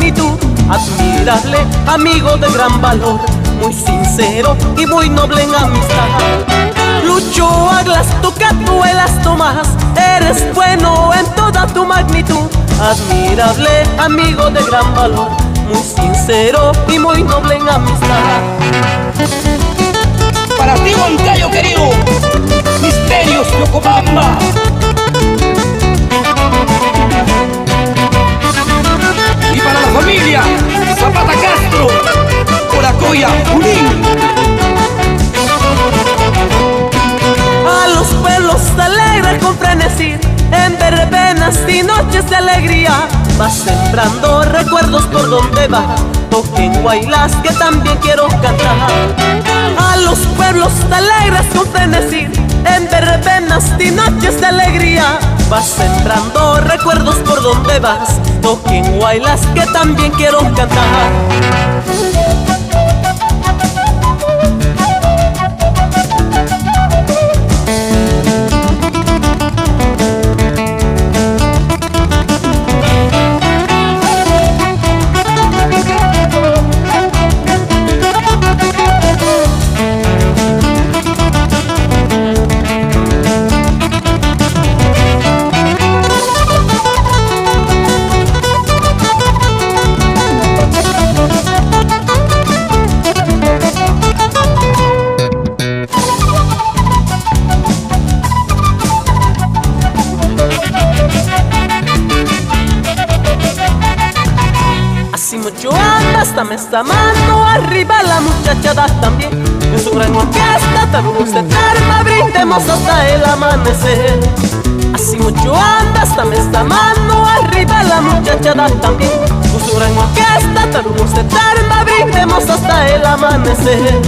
magnitud, admirable, amigo de gran valor, muy sincero y muy noble en amistad. Lucho Aglas, tú que vuelas Tomás, eres bueno en toda tu magnitud, admirable, amigo de gran valor, muy sincero y muy noble en amistad. Para ti, Huancayo querido, Misterios Yocobamba. Y para la familia Zapata Castro, Oracoya, Junín. A los pueblos alegres con frenesí, en verbenas y noches de alegría, vas sembrando recuerdos por donde va. Toquen guaylas que también quiero cantar. A los pueblos alegres con frenesí, en verbenas y noches de alegría, vas sembrando recuerdos por donde vas. Toquen guaylas que también quiero cantar. Mucho anda, dame esta mano, arriba la muchachada también, con su gran orquesta, también se arma, brindemos hasta el amanecer. Así mucho anda, dame esta mano, arriba la muchachada también, con su gran orquesta, también se arma, brindemos hasta el amanecer.